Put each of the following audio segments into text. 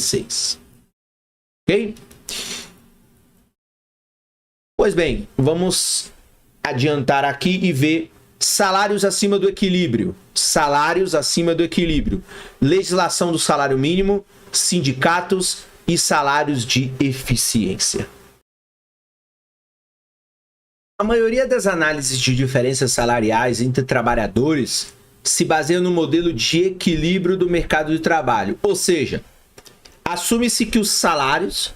6. Ok? Pois bem, vamos adiantar aqui e ver salários acima do equilíbrio. Salários acima do equilíbrio. Legislação do salário mínimo, sindicatos e salários de eficiência. A maioria das análises de diferenças salariais entre trabalhadores se baseia no modelo de equilíbrio do mercado de trabalho. Ou seja, assume-se que os salários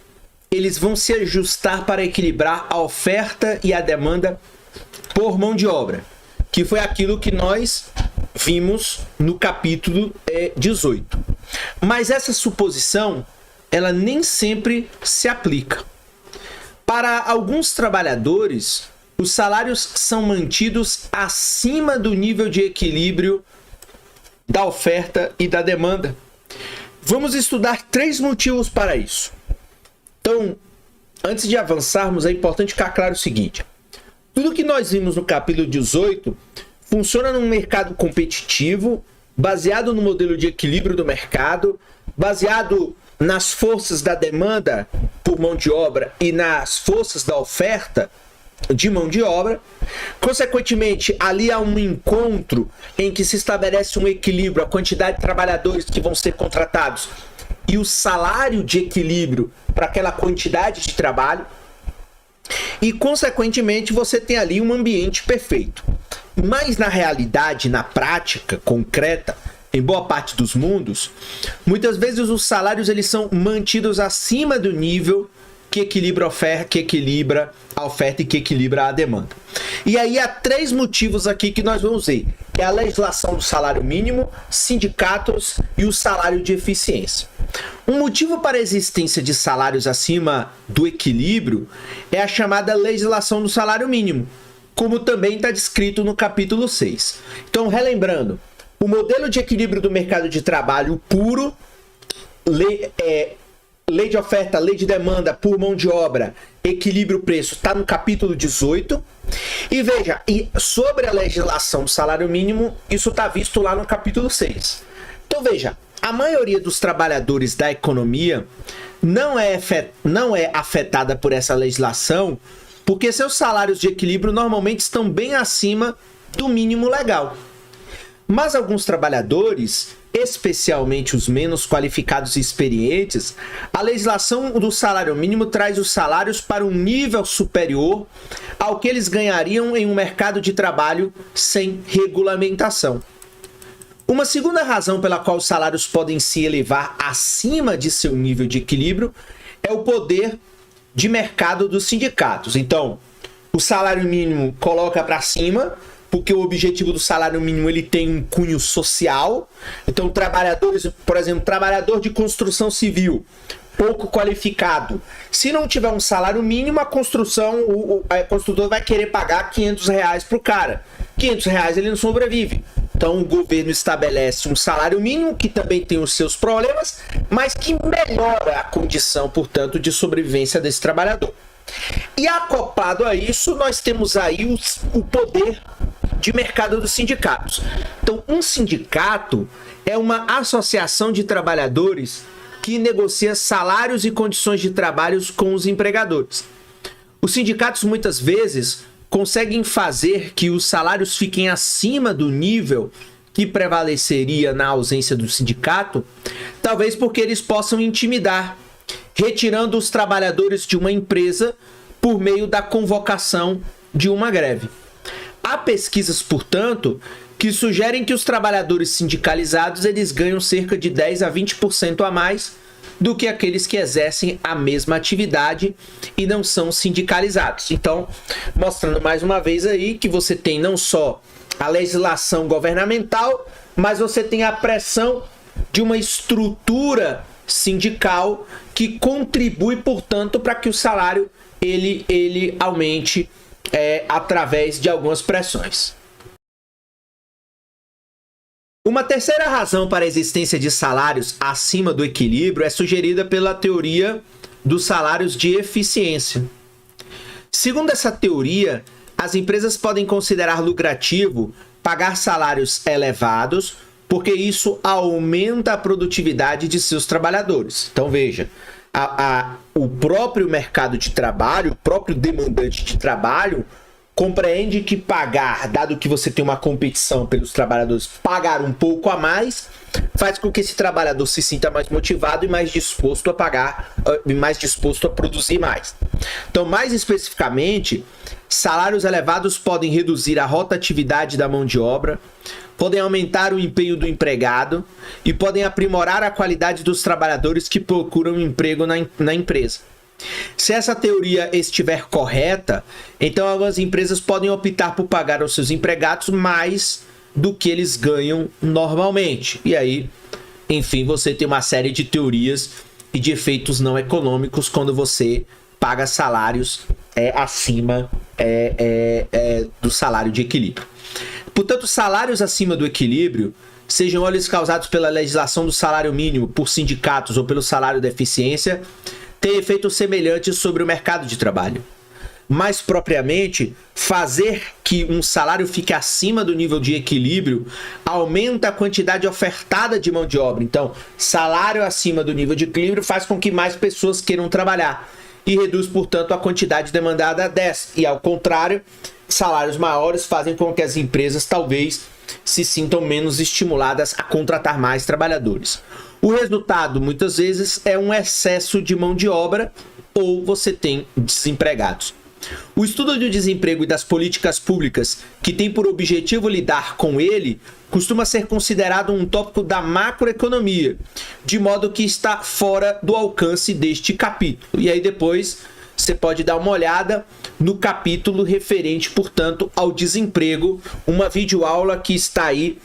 eles vão se ajustar para equilibrar a oferta e a demanda por mão de obra, que foi aquilo que nós vimos no capítulo 18. Mas essa suposição, ela nem sempre se aplica. Para alguns trabalhadores, os salários são mantidos acima do nível de equilíbrio da oferta e da demanda. Vamos estudar 3 motivos para isso. Então, antes de avançarmos, é importante ficar claro o seguinte. Tudo que nós vimos no capítulo 18 funciona num mercado competitivo, baseado no modelo de equilíbrio do mercado, baseado nas forças da demanda por mão de obra e nas forças da oferta de mão de obra. Consequentemente, ali há um encontro em que se estabelece um equilíbrio, a quantidade de trabalhadores que vão ser contratados e o salário de equilíbrio para aquela quantidade de trabalho. E, consequentemente, você tem ali um ambiente perfeito. Mas, na realidade, na prática concreta, em boa parte dos mundos, muitas vezes os salários eles são mantidos acima do nível que equilibra a oferta e que equilibra a demanda. E aí há 3 motivos aqui que nós vamos ver. É a legislação do salário mínimo, sindicatos e o salário de eficiência. Um motivo para a existência de salários acima do equilíbrio é a chamada legislação do salário mínimo, como também está descrito no capítulo 6. Então, relembrando, o modelo de equilíbrio do mercado de trabalho puro, lei de oferta, lei de demanda por mão de obra, equilíbrio preço, está no capítulo 18. E veja, sobre a legislação do salário mínimo, isso está visto lá no capítulo 6. Então veja, a maioria dos trabalhadores da economia não é afetada por essa legislação, porque seus salários de equilíbrio normalmente estão bem acima do mínimo legal. Mas alguns trabalhadores, especialmente os menos qualificados e experientes, a legislação do salário mínimo traz os salários para um nível superior ao que eles ganhariam em um mercado de trabalho sem regulamentação. Uma segunda razão pela qual os salários podem se elevar acima de seu nível de equilíbrio é o poder de mercado dos sindicatos. Então, o salário mínimo coloca para cima, porque o objetivo do salário mínimo ele tem um cunho social. Então, trabalhadores, por exemplo, trabalhador de construção civil, pouco qualificado, se não tiver um salário mínimo, a construtora vai querer pagar R$500 para o cara. R$500 ele não sobrevive. Então, o governo estabelece um salário mínimo, que também tem os seus problemas, mas que melhora a condição, portanto, de sobrevivência desse trabalhador. E acoplado a isso, nós temos aí o poder de mercado dos sindicatos. Então, um sindicato é uma associação de trabalhadores que negocia salários e condições de trabalho com os empregadores. Os sindicatos, muitas vezes, conseguem fazer que os salários fiquem acima do nível que prevaleceria na ausência do sindicato, talvez porque eles possam intimidar, retirando os trabalhadores de uma empresa por meio da convocação de uma greve. Há pesquisas, portanto, que sugerem que os trabalhadores sindicalizados eles ganham cerca de 10 a 20% a mais do que aqueles que exercem a mesma atividade e não são sindicalizados. Então, mostrando mais uma vez aí que você tem não só a legislação governamental, mas você tem a pressão de uma estrutura sindical que contribui, portanto, para que o salário ele aumente através de algumas pressões. Uma terceira razão para a existência de salários acima do equilíbrio é sugerida pela teoria dos salários de eficiência. Segundo essa teoria, as empresas podem considerar lucrativo pagar salários elevados porque isso aumenta a produtividade de seus trabalhadores. Então veja, o próprio mercado de trabalho, o próprio demandante de trabalho, compreende que pagar, dado que você tem uma competição pelos trabalhadores, pagar um pouco a mais, faz com que esse trabalhador se sinta mais motivado e mais disposto a pagar, mais disposto a produzir mais. Então, mais especificamente, salários elevados podem reduzir a rotatividade da mão de obra, podem aumentar o empenho do empregado e podem aprimorar a qualidade dos trabalhadores que procuram emprego na empresa. Se essa teoria estiver correta, então algumas empresas podem optar por pagar aos seus empregados mais do que eles ganham normalmente. E aí, enfim, você tem uma série de teorias e de efeitos não econômicos quando você paga salários acima do salário de equilíbrio. Portanto, salários acima do equilíbrio, sejam eles causados pela legislação do salário mínimo, por sindicatos ou pelo salário da eficiência, tem efeitos semelhantes sobre o mercado de trabalho. Mais propriamente, fazer que um salário fique acima do nível de equilíbrio aumenta a quantidade ofertada de mão de obra. Então, salário acima do nível de equilíbrio faz com que mais pessoas queiram trabalhar e reduz, portanto, a quantidade demandada dessa. E, ao contrário, salários maiores fazem com que as empresas talvez se sintam menos estimuladas a contratar mais trabalhadores. O resultado, muitas vezes, é um excesso de mão de obra ou você tem desempregados. O estudo do desemprego e das políticas públicas que tem por objetivo lidar com ele costuma ser considerado um tópico da macroeconomia, de modo que está fora do alcance deste capítulo. E aí depois você pode dar uma olhada no capítulo referente, portanto, ao desemprego, uma videoaula que está aí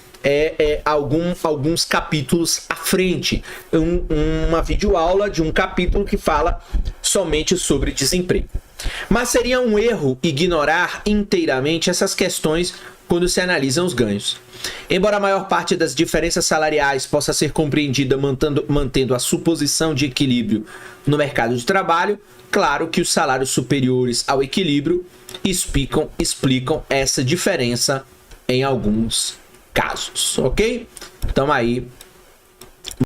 alguns capítulos à frente, uma videoaula de um capítulo que fala somente sobre desemprego. Mas seria um erro ignorar inteiramente essas questões quando se analisam os ganhos. Embora a maior parte das diferenças salariais possa ser compreendida mantendo a suposição de equilíbrio no mercado de trabalho, claro que os salários superiores ao equilíbrio explicam essa diferença em alguns casos, ok? Então aí